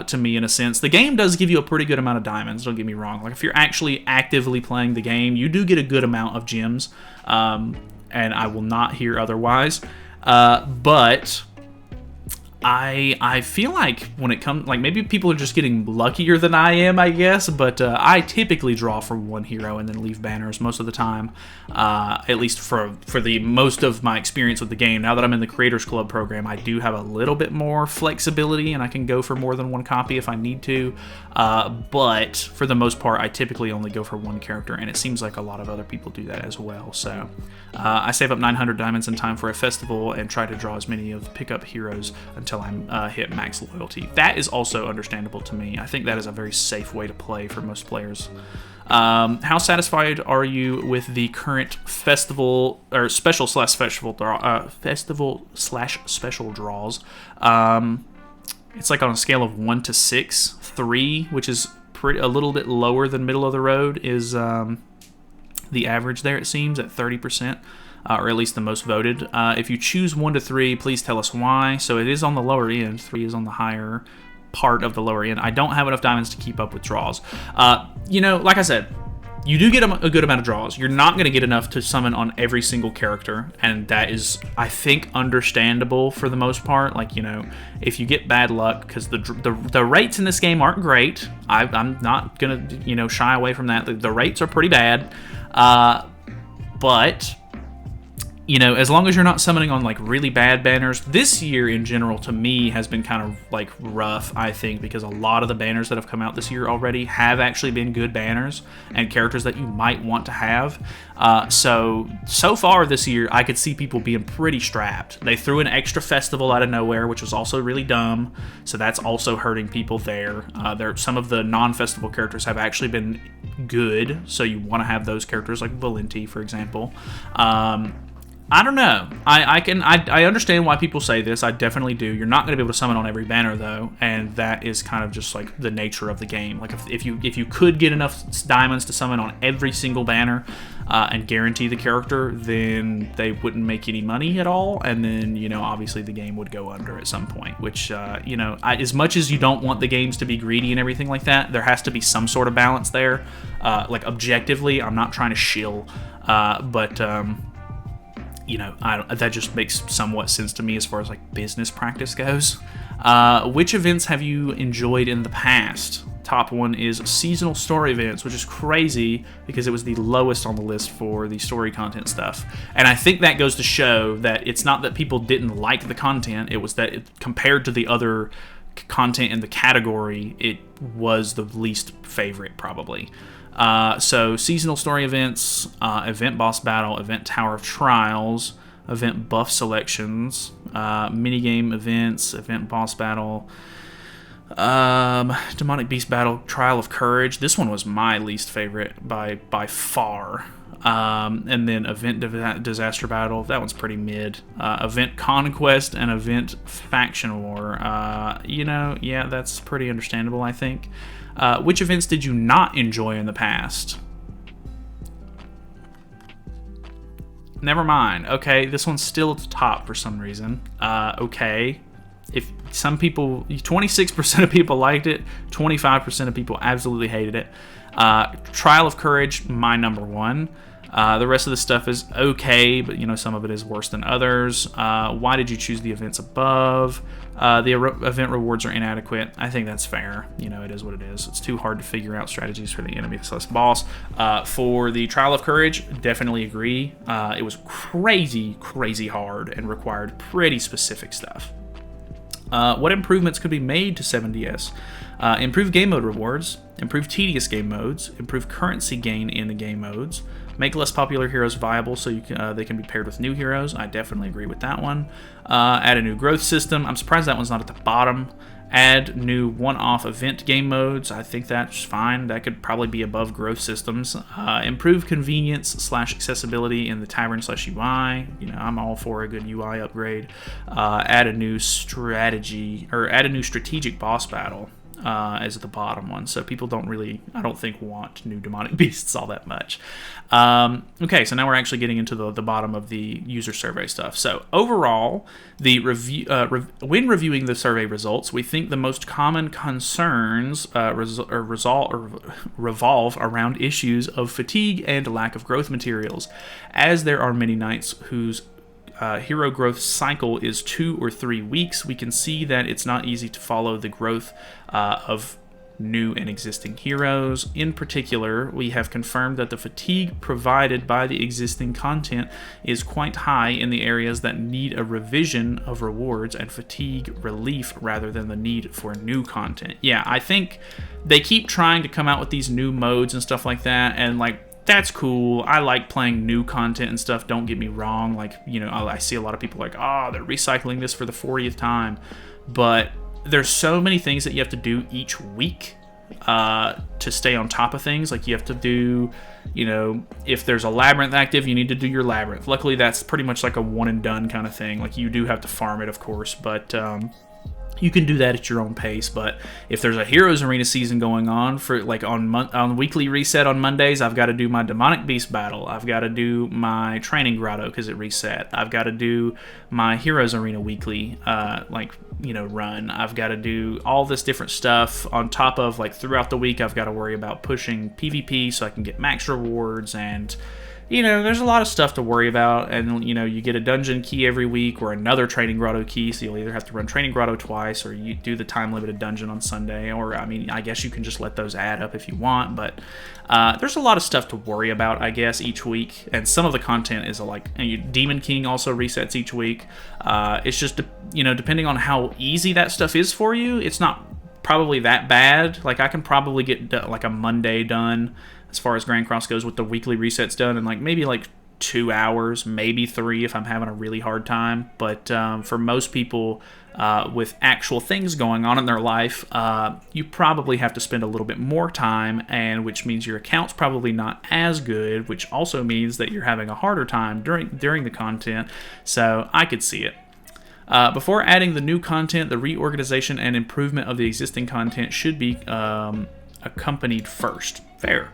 to me in a sense. The game does give you a pretty good amount of diamonds, don't get me wrong. Like if you're actually actively playing the game, you do get a good amount of gems, and I will not hear otherwise. But I feel like when it comes, like maybe people are just getting luckier than I am, I guess, but I typically draw for one hero and then leave banners most of the time, at least for the most of my experience with the game. Now that I'm in the Creators Club program, I do have a little bit more flexibility and I can go for more than one copy if I need to, but for the most part, I typically only go for one character, and it seems like a lot of other people do that as well. So I save up 900 diamonds in time for a festival and try to draw as many of the pickup heroes until I'm hit max loyalty. That is also understandable to me. I think that is a very safe way to play for most players. How satisfied are you with the current festival or special slash special draws? It's like on a scale of 1 to 6. 3, which is a little bit lower than middle of the road, is the average there, it seems, at 30%. Or at least the most voted. If you choose 1 to 3, please tell us why. So it is on the lower end. 3 is on the higher part of the lower end. I don't have enough diamonds to keep up with draws. Like I said, you do get a good amount of draws. You're not going to get enough to summon on every single character, and that is, I think, understandable for the most part. Like, you know, if you get bad luck, because the rates in this game aren't great. I'm not going to, you know, shy away from that. The rates are pretty bad, but you know, as long as you're not summoning on like really bad banners. This year in general to me has been kind of like rough, I think, because a lot of the banners that have come out this year already have actually been good banners and characters that you might want to have. So far this year I could see people being pretty strapped. They threw an extra festival out of nowhere, which was also really dumb, so that's also hurting people there. Some of the non-festival characters have actually been good, so you want to have those characters like Valenti, for example. I don't know. I understand why people say this. I definitely do. You're not going to be able to summon on every banner though, and that is kind of just like the nature of the game. Like if you could get enough diamonds to summon on every single banner and guarantee the character, then they wouldn't make any money at all, and then, you know, obviously the game would go under at some point. Which you know, as much as you don't want the games to be greedy and everything like that, there has to be some sort of balance there. Like objectively, I'm not trying to shill, but you know, that just makes somewhat sense to me as far as like business practice goes. Which events have you enjoyed in the past? Top one is seasonal story events, which is crazy because it was the lowest on the list for the story content stuff. And I think that goes to show that it's not that people didn't like the content, it was that compared to the other content in the category, it was the least favorite probably. So seasonal story events, event boss battle, event tower of trials, event buff selections, minigame events, event boss battle, demonic beast battle, trial of courage. This one was my least favorite by far. And then event disaster battle, that one's pretty mid. Event conquest and event faction war. You know, yeah, that's pretty understandable, I think. Which events did you not enjoy in the past? Never mind. Okay, this one's still at the top for some reason. Okay. If some people, 26% of people liked it, 25% of people absolutely hated it. Trial of Courage, my number one. The rest of the stuff is okay, but you know, some of it is worse than others. Why did you choose the events above? The event rewards are inadequate. I think that's fair. You know, it is what it is. It's too hard to figure out strategies for the enemy / boss. For the Trial of Courage, definitely agree. It was crazy hard and required pretty specific stuff. What improvements could be made to 7DS? Improve game mode rewards, improve tedious game modes, improve currency gain in the game modes, make less popular heroes viable so they can be paired with new heroes. I definitely agree with that one. Add a new growth system. I'm surprised that one's not at the bottom. Add new one-off event game modes. I think that's fine. That could probably be above growth systems. Improve convenience / accessibility in the tavern / UI. You know, I'm all for a good UI upgrade. Add a new strategy, or add a new strategic boss battle. As the bottom one, so people don't really, I don't think, want new demonic beasts all that much. Okay, so now we're actually getting into the bottom of the user survey stuff. So overall, the when reviewing the survey results, we think the most common concerns revolve around issues of fatigue and lack of growth materials, as there are many knights whose hero growth cycle is 2 or 3 weeks. We can see that it's not easy to follow the growth of new and existing heroes. In particular, we have confirmed that the fatigue provided by the existing content is quite high in the areas that need a revision of rewards and fatigue relief rather than the need for new content. Yeah, I think they keep trying to come out with these new modes and stuff like that, and like, that's cool. I like playing new content and stuff, don't get me wrong. Like, you know, I see a lot of people like, oh, they're recycling this for the 40th time. But there's so many things that you have to do each week to stay on top of things. Like, you have to do, you know, if there's a labyrinth active, you need to do your labyrinth. Luckily, that's pretty much like a one and done kind of thing. Like, you do have to farm it, of course, but you can do that at your own pace. But if there's a Heroes Arena season going on, for like on weekly reset on Mondays, I've got to do my Demonic Beast battle. I've got to do my Training Grotto because it reset. I've got to do my Heroes Arena weekly, like, run. I've got to do all this different stuff on top of, like, throughout the week I've got to worry about pushing PvP so I can get max rewards, and there's a lot of stuff to worry about. And you get a dungeon key every week or another training grotto key, so you'll either have to run training grotto twice, or you do the time limited dungeon on Sunday, or I guess you can just let those add up if you want. But there's a lot of stuff to worry about, I guess, each week. And some of the content is Demon King also resets each week. It's just depending on how easy that stuff is for you, it's not probably that bad. Like, I can probably get like a Monday done as far as Grand Cross goes with the weekly resets done in maybe 2 hours, maybe 3 if I'm having a really hard time. But for most people with actual things going on in their life, you probably have to spend a little bit more time, and which means your account's probably not as good, which also means that you're having a harder time during the content. So I could see it. Before adding the new content, the reorganization and improvement of the existing content should be accompanied first. Fair.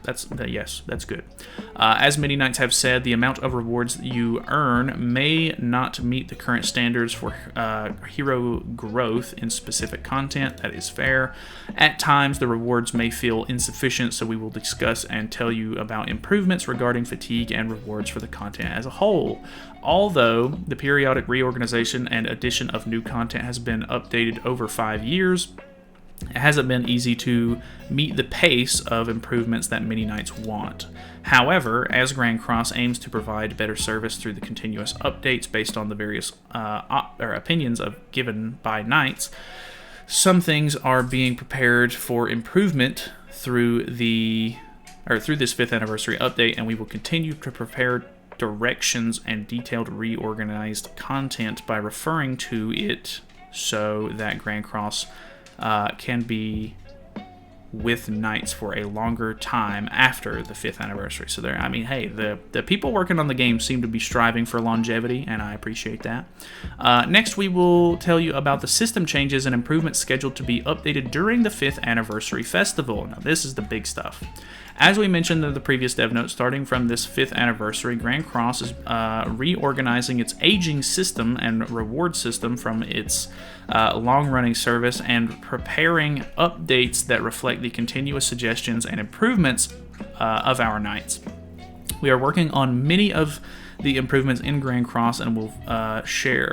Yes, that's good. As many knights have said, the amount of rewards you earn may not meet the current standards for hero growth in specific content. That is fair. At times, the rewards may feel insufficient, so we will discuss and tell you about improvements regarding fatigue and rewards for the content as a whole. Although the periodic reorganization and addition of new content has been updated over 5 years, it hasn't been easy to meet the pace of improvements that many knights want. However, as Grand Cross aims to provide better service through the continuous updates based on the various opinions given by knights, some things are being prepared for improvement through this 5th anniversary update, and we will continue to prepare directions and detailed reorganized content by referring to it so that Grand Cross can be with knights for a longer time after the 5th anniversary. So hey, the people working on the game seem to be striving for longevity, and I appreciate that. Next, we will tell you about the system changes and improvements scheduled to be updated during the 5th anniversary festival. Now, this is the big stuff. As we mentioned in the previous dev note, starting from this 5th anniversary, Grand Cross is reorganizing its aging system and reward system from its long-running service and preparing updates that reflect the continuous suggestions and improvements of our knights. We are working on many of the improvements in Grand Cross, and we'll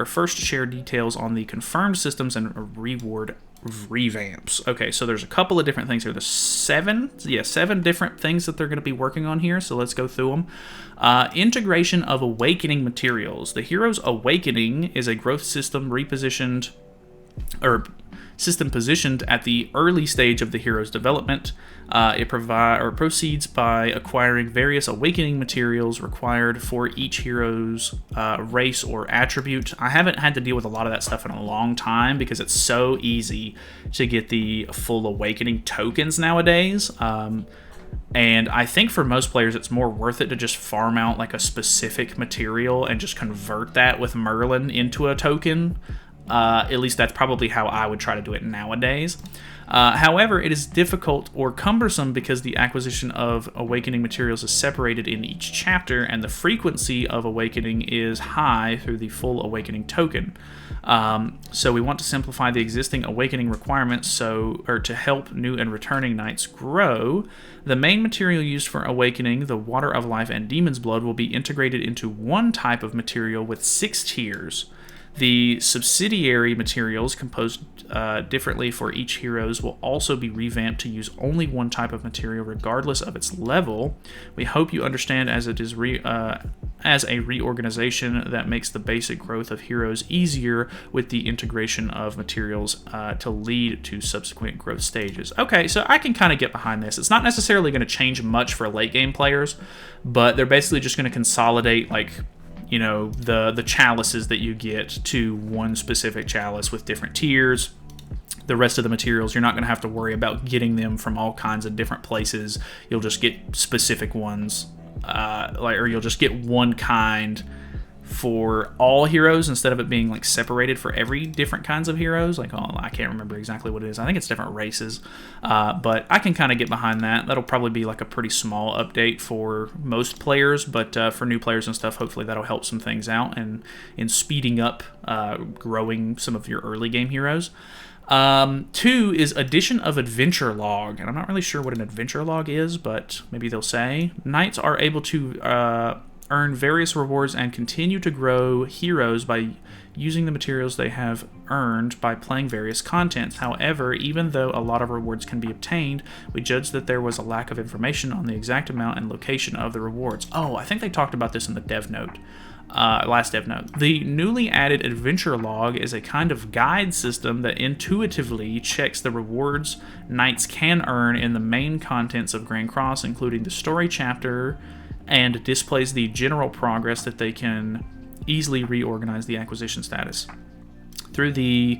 first share details on the confirmed systems and reward revamps. Okay, so there's a couple of different things here. There's 7 different things that they're going to be working on here, so let's go through them. Integration of awakening materials. The hero's awakening is a growth system positioned at the early stage of the hero's development. It proceeds by acquiring various awakening materials required for each hero's race or attribute. I haven't had to deal with a lot of that stuff in a long time because it's so easy to get the full awakening tokens nowadays. And I think for most players, it's more worth it to just farm out like a specific material and just convert that with Merlin into a token. At least that's probably how I would try to do it nowadays. However, it is difficult or cumbersome because the acquisition of awakening materials is separated in each chapter, and the frequency of awakening is high through the full awakening token. So we want to simplify the existing awakening requirements to help new and returning knights grow. The main material used for awakening, the Water of Life and Demon's Blood, will be integrated into one type of material with 6 tiers. The subsidiary materials, composed differently for each heroes, will also be revamped to use only one type of material regardless of its level. We hope you understand as it is as a reorganization that makes the basic growth of heroes easier with the integration of materials to lead to subsequent growth stages. Okay, so I can kind of get behind this. It's not necessarily going to change much for late game players, but they're basically just going to consolidate the chalices that you get to one specific chalice with different tiers. The rest of the materials, you're not going to have to worry about getting them from all kinds of different places. You'll just get specific ones, or you'll just get one kind for all heroes instead of it being like separated for every different kinds of heroes. Like, oh, I can't remember exactly what it is. I think it's different races, but I can kind of get behind that. That'll probably be like a pretty small update for most players, but for new players and stuff, hopefully that'll help some things out and in speeding up growing some of your early game heroes. 2 is addition of adventure log, and I'm not really sure what an adventure log is, but maybe they'll say. Knights are able to earn various rewards and continue to grow heroes by using the materials they have earned by playing various contents. However, even though a lot of rewards can be obtained, we judged that there was a lack of information on the exact amount and location of the rewards. Oh, I think they talked about this in the dev note. Last dev note. The newly added adventure log is a kind of guide system that intuitively checks the rewards knights can earn in the main contents of Grand Cross, including the story chapter, and displays the general progress that they can easily reorganize the acquisition status. Through the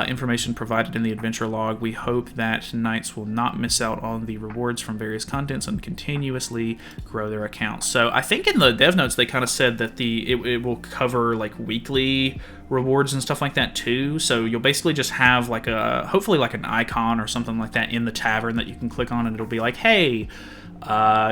information provided in the adventure log, we hope that knights will not miss out on the rewards from various contents and continuously grow their accounts. So I think in the dev notes they kind of said that it will cover like weekly rewards and stuff like that too. So you'll basically just have like hopefully like an icon or something like that in the tavern that you can click on, and it'll be like, hey,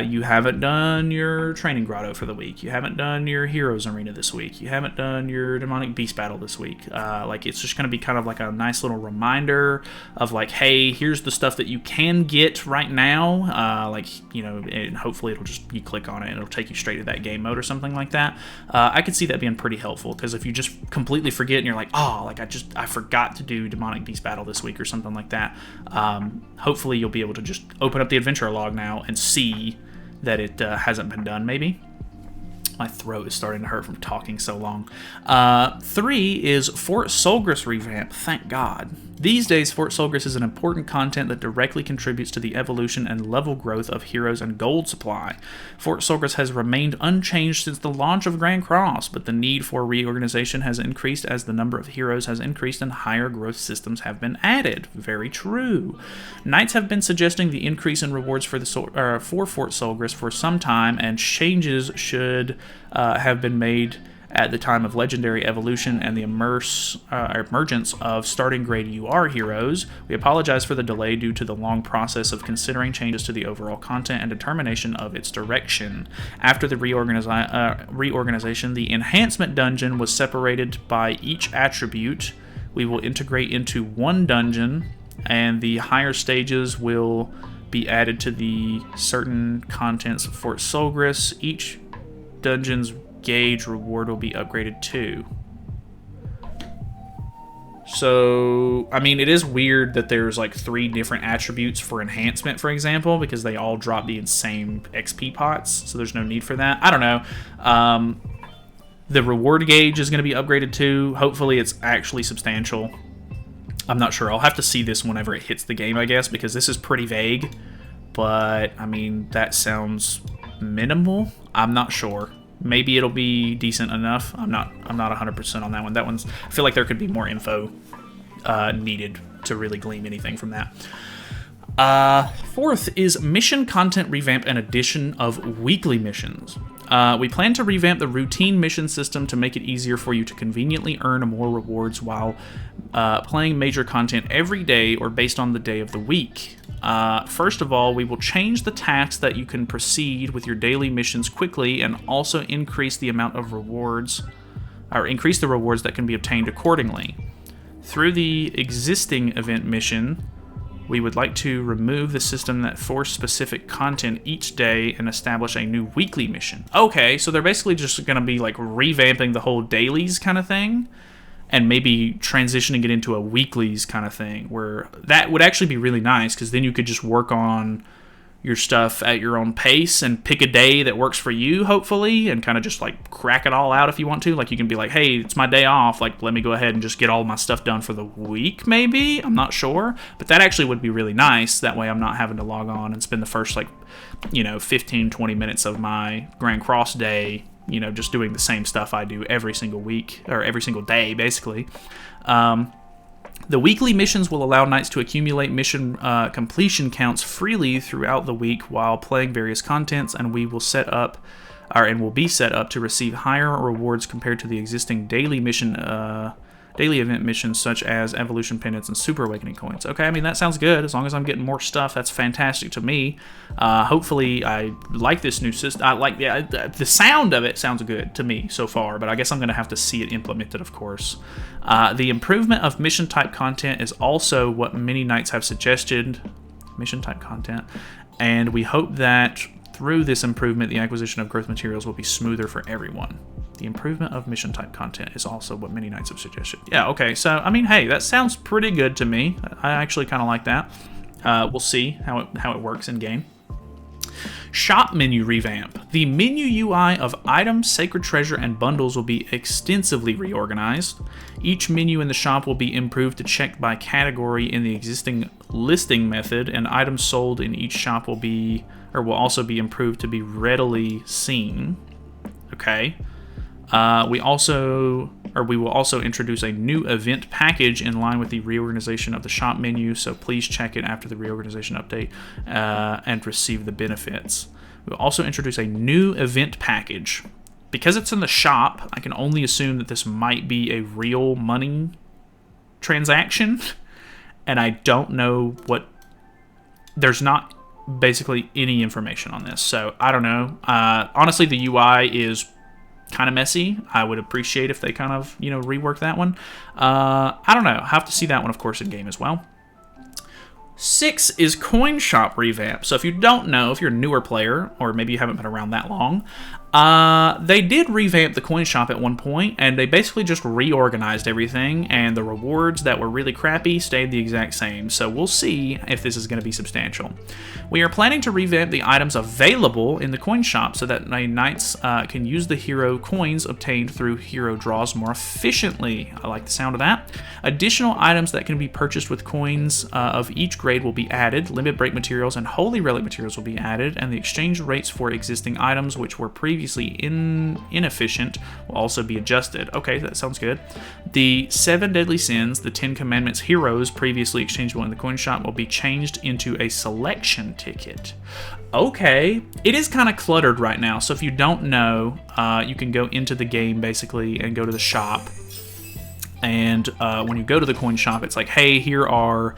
you haven't done your training grotto for the week. You haven't done your heroes arena this week. You haven't done your demonic beast battle this week. Like, it's just going to be kind of like a nice little reminder of like, hey, here's the stuff that you can get right now. Like, you know, and hopefully you click on it and it'll take you straight to that game mode or something like that. I could see that being pretty helpful, because if you just completely forget and you're like, oh, like I forgot to do demonic beast battle this week or something like that, hopefully you'll be able to just open up the adventure log now and see that it hasn't been done, maybe. My throat is starting to hurt from talking so long. 3 is Fort Solgres revamp. Thank God. These days, Fort Solgres is an important content that directly contributes to the evolution and level growth of heroes and gold supply. Fort Solgres has remained unchanged since the launch of Grand Cross, but the need for reorganization has increased as the number of heroes has increased and higher growth systems have been added. Very true. Knights have been suggesting the increase in rewards for Fort Solgres for some time, and changes should have been made at the time of legendary evolution and the emergence of starting grade UR heroes. We apologize for the delay due to the long process of considering changes to the overall content and determination of its direction. After the reorganization, the enhancement dungeon was separated by each attribute. We will integrate into one dungeon, and the higher stages will be added to the certain contents of Fort Solgres. Each dungeon's gauge reward will be upgraded too. So, I mean, it is weird that there's like 3 different attributes for enhancement, for example, because they all drop the same XP pots, so there's no need for that. I don't know. The reward gauge is going to be upgraded too. Hopefully it's actually substantial. I'm not sure. I'll have to see this whenever it hits the game, I guess, because this is pretty vague. But, I mean, that sounds minimal. I'm not sure. Maybe it'll be decent enough. I'm not 100% on that one. That one's, I feel like there could be more info needed to really glean anything from that. 4th is mission content revamp and addition of weekly missions. We plan to revamp the routine mission system to make it easier for you to conveniently earn more rewards while playing major content every day or based on the day of the week. First of all, we will change the tasks that you can proceed with your daily missions quickly, and also increase the amount of rewards, or increase the rewards that can be obtained accordingly. Through the existing event mission, we would like to remove the system that forced specific content each day and establish a new weekly mission. Okay, so they're basically just going to be like revamping the whole dailies kind of thing, and maybe transitioning it into a weeklies kind of thing, where that would actually be really nice, because then you could just work on your stuff at your own pace and pick a day that works for you, hopefully, and kind of just like crack it all out if you want to. Like, you can be like, hey, it's my day off, like, let me go ahead and just get all my stuff done for the week, maybe? I'm not sure, but that actually would be really nice. That way I'm not having to log on and spend the first, like, 15-20 minutes of my Grand Cross day, just doing the same stuff I do every single week, or every single day, basically. The weekly missions will allow knights to accumulate mission completion counts freely throughout the week while playing various contents, and we will set up and will be set up to receive higher rewards compared to the existing daily event missions such as Evolution Pendants and Super Awakening Coins. Okay, I mean, that sounds good. As long as I'm getting more stuff, that's fantastic to me. Hopefully, I like this new system. The sound of it sounds good to me so far, but I guess I'm going to have to see it implemented, of course. The improvement of mission-type content is also what many knights have suggested. Mission-type content. And we hope that through this improvement, the acquisition of growth materials will be smoother for everyone. The improvement of mission type content is also what many knights have suggested. Yeah, okay, so, I mean, hey, that sounds pretty good to me. I actually kind of like that. We'll see how it works in game. Shop menu revamp. The menu UI of items, sacred treasure, and bundles will be extensively reorganized. Each menu in the shop will be improved to check by category in the existing listing method, and items sold in each shop will also be improved to be readily seen. Okay. We will also introduce a new event package in line with the reorganization of the shop menu, so please check it after the reorganization update and receive the benefits. We'll also introduce a new event package. Because it's in the shop, I can only assume that this might be a real money transaction, and I don't know there's not basically any information on this, so I don't know. Honestly, the UI is kind of messy. I would appreciate if they kind of, rework that one. I don't know. I have to see that one, of course, in game as well. 6 is coin shop revamp. So if you don't know, if you're a newer player, or maybe you haven't been around that long, they did revamp the coin shop at one point, and they basically just reorganized everything, and the rewards that were really crappy stayed the exact same. So we'll see if this is going to be substantial. We are planning to revamp the items available in the coin shop so that knights can use the hero coins obtained through hero draws more efficiently. I like the sound of that. Additional items that can be purchased with coins of each grade will be added. Limit break materials and holy relic materials will be added, and the exchange rates for existing items which were previously inefficient will also be adjusted. Okay, that sounds good. The 7 deadly sins, the 10 commandments heroes previously exchangeable in the coin shop, will be changed into a selection ticket. Okay, it is kind of cluttered right now, so if you don't know, you can go into the game basically and go to the shop, and when you go to the coin shop, it's like, hey, here are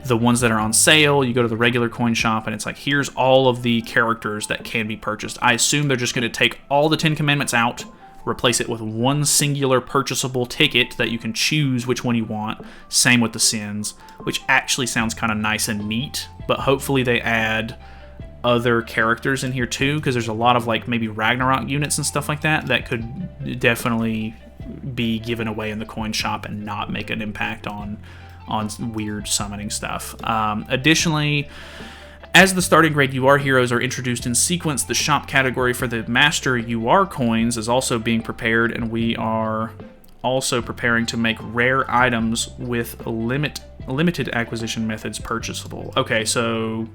the ones that are on sale. You go to the regular coin shop, and it's like, here's all of the characters that can be purchased. I assume they're just going to take all the 10 commandments out, replace it with one singular purchasable ticket that you can choose which one you want. Same with the sins, which actually sounds kind of nice and neat, but hopefully they add other characters in here too, because there's a lot of like maybe Ragnarok units and stuff like that could definitely be given away in the coin shop and not make an impact on weird summoning stuff. Additionally, as the starting grade UR heroes are introduced in sequence, the shop category for the master UR coins is also being prepared, and we are also preparing to make rare items with limited acquisition methods purchasable. Okay, so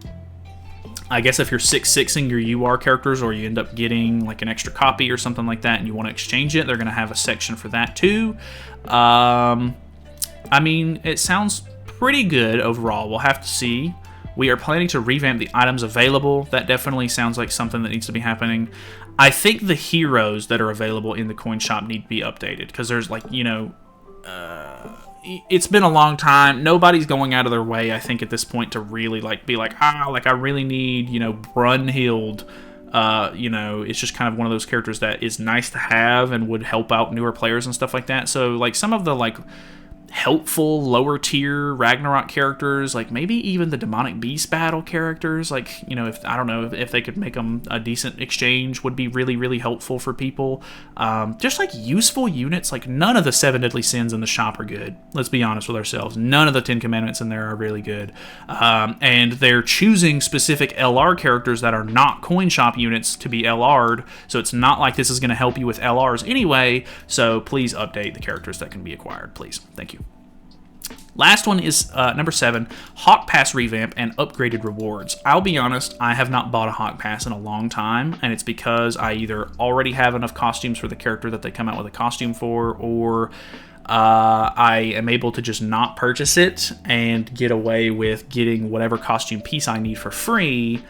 I guess if you're 6-6ing your UR characters, or you end up getting like an extra copy or something like that and you want to exchange it, they're going to have a section for that too. I mean, it sounds pretty good overall. We'll have to see. We are planning to revamp the items available. That definitely sounds like something that needs to be happening. I think the heroes that are available in the coin shop need to be updated, because there's like, it's been a long time. Nobody's going out of their way, I think, at this point to really be like, I really need, Brunhild. It's just kind of one of those characters that is nice to have and would help out newer players and stuff like that. So like some of the like helpful lower tier Ragnarok characters, like maybe even the demonic beast battle characters, like, if I don't know if they could make them a decent exchange, would be really, really helpful for people. Just like useful units. Like none of the 7 deadly sins in the shop are good. Let's be honest with ourselves. None of the 10 commandments in there are really good. And they're choosing specific LR characters that are not coin shop units to be LR'd, so it's not like this is going to help you with LRs anyway. So please update the characters that can be acquired, please. Thank you. Last one is number 7, Hawk Pass revamp and upgraded rewards. I'll be honest, I have not bought a Hawk Pass in a long time, and it's because I either already have enough costumes for the character that they come out with a costume for, or I am able to just not purchase it and get away with getting whatever costume piece I need for free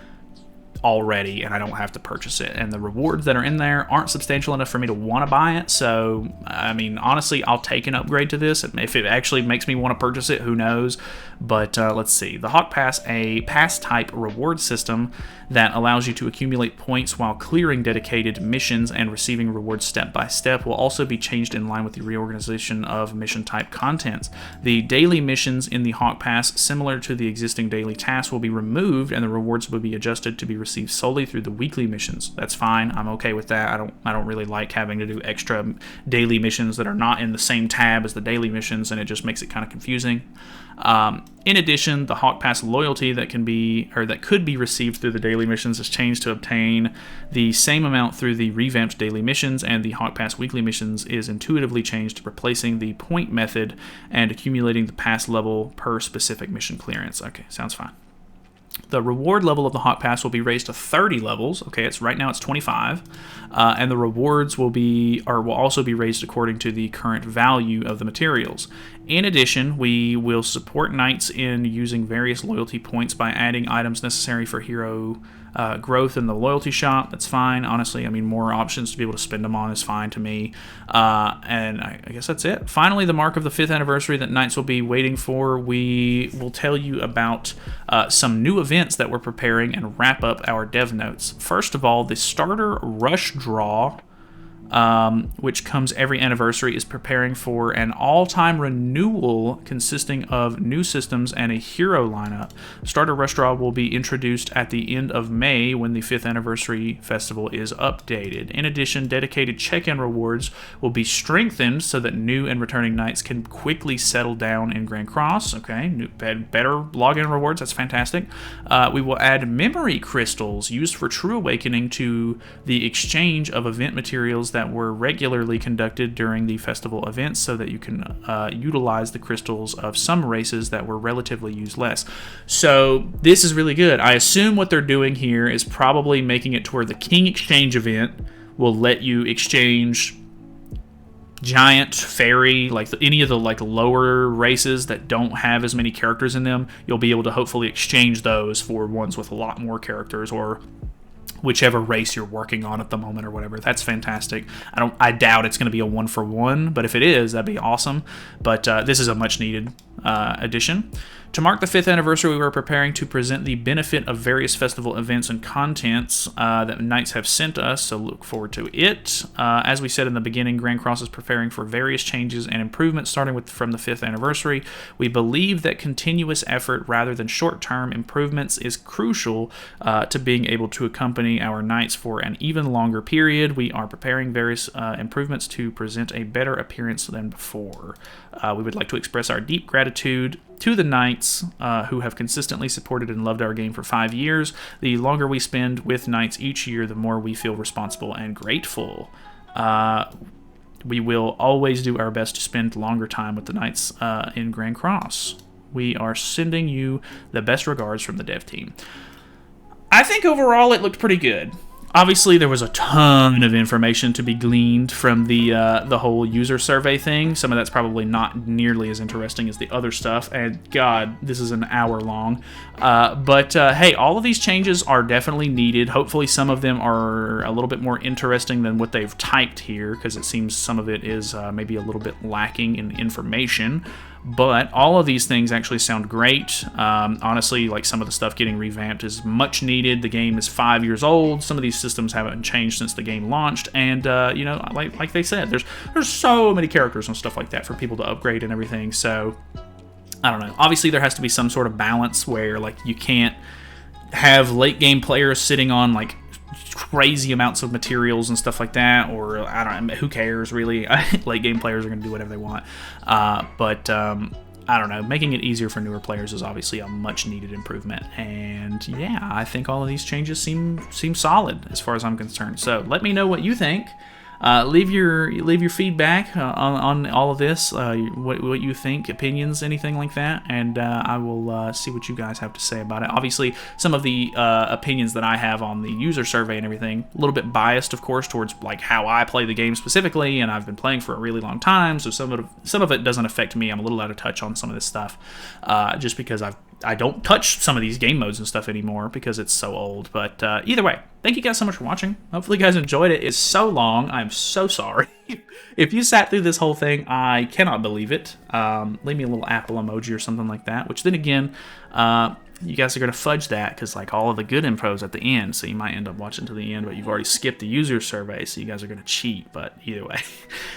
already, and I don't have to purchase it. And the rewards that are in there aren't substantial enough for me to want to buy it. So, I mean, honestly, I'll take an upgrade to this. If it actually makes me want to purchase it, who knows? But let's see. The Hawk Pass, a pass-type reward system that allows you to accumulate points while clearing dedicated missions and receiving rewards step by step, will also be changed in line with the reorganization of mission-type contents. The daily missions in the Hawk Pass, similar to the existing daily tasks, will be removed, and the rewards will be adjusted to be received solely through the weekly missions. That's fine. I'm okay with that. I don't really like having to do extra daily missions that are not in the same tab as the daily missions, and it just makes it kind of confusing. In addition, the Hawk Pass loyalty that could be received through the daily missions is changed to obtain the same amount through the revamped daily missions, and the Hawk Pass weekly missions is intuitively changed, replacing the point method and accumulating the pass level per specific mission clearance. Okay, sounds fine. The reward level of the Hawk Pass will be raised to 30 levels. Okay, right now it's 25, and the rewards will also be raised according to the current value of the materials. In addition, we will support knights in using various loyalty points by adding items necessary for hero growth in the loyalty shop. That's fine. Honestly, I mean, more options to be able to spend them on is fine to me. And I guess that's it. Finally, the mark of the 5th anniversary that Knights will be waiting for. We will tell you about some new events that we're preparing and wrap up our dev notes. First of all, the starter rush draw, which comes every anniversary, is preparing for an all-time renewal consisting of new systems and a hero lineup. Starter Rush Draw will be introduced at the end of May when the 5th anniversary festival is updated. In addition, dedicated check-in rewards will be strengthened so that new and returning knights can quickly settle down in Grand Cross. Okay, better login rewards, that's fantastic. We will add memory crystals used for True Awakening to the exchange of event materials that were regularly conducted during the festival events, so that you can utilize the crystals of some races that were relatively used less. So this is really good. I assume what they're doing here is probably making it to where the King Exchange event will let you exchange giant, fairy, any of the lower races that don't have as many characters in them. You'll be able to hopefully exchange those for ones with a lot more characters, or whichever race you're working on at the moment or whatever. That's fantastic. I doubt it's going to be a 1-for-1, but if it is, that'd be awesome. But this is a much needed addition. To mark the 5th anniversary, we were preparing to present the benefit of various festival events and contents that Knights have sent us, so look forward to it. As we said in the beginning, Grand Cross is preparing for various changes and improvements starting from the 5th anniversary. We believe that continuous effort rather than short-term improvements is crucial to being able to accompany our Knights for an even longer period. We are preparing various improvements to present a better appearance than before. We would like to express our deep gratitude to the Knights who have consistently supported and loved our game for 5 years. The longer we spend with Knights each year, the more we feel responsible and grateful. We will always do our best to spend longer time with the Knights in Grand Cross. We are sending you the best regards from the dev team. I think overall it looked pretty good. Obviously, there was a ton of information to be gleaned from the whole user survey thing. Some of that's probably not nearly as interesting as the other stuff. And God, this is an hour long. But hey, all of these changes are definitely needed. Hopefully, some of them are a little bit more interesting than what they've typed here, because it seems some of it is maybe a little bit lacking in information. But all of these things actually sound great. Honestly, some of the stuff getting revamped is much needed. The game is 5 years old. Some of these systems haven't changed since the game launched. And, like they said, there's so many characters and stuff like that for people to upgrade and everything. So, I don't know. Obviously, there has to be some sort of balance where, you can't have late game players sitting on, crazy amounts of materials and stuff like that, or I don't know, who cares really. Late game players are going to do whatever they want, but I don't know, making it easier for newer players is obviously a much needed improvement. And yeah, I think all of these changes seem solid as far as I'm concerned. So let me know what you think. Leave your feedback on all of this, what you think, opinions, anything like that, and I will see what you guys have to say about it. Obviously, some of the opinions that I have on the user survey and everything, a little bit biased, of course, towards how I play the game specifically, and I've been playing for a really long time, so some of it doesn't affect me. I'm a little out of touch on some of this stuff, just because I don't touch some of these game modes and stuff anymore because it's so old. But either way, thank you guys so much for watching. Hopefully you guys enjoyed it. It's so long. I'm so sorry. If you sat through this whole thing, I cannot believe it. Leave me a little apple emoji or something like that, which then again, you guys are going to fudge that because like all of the good info's at the end, so you might end up watching to the end, but you've already skipped the user survey, so you guys are going to cheat. But either way,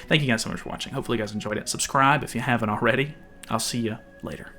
thank you guys so much for watching. Hopefully you guys enjoyed it. Subscribe if you haven't already. I'll see you later.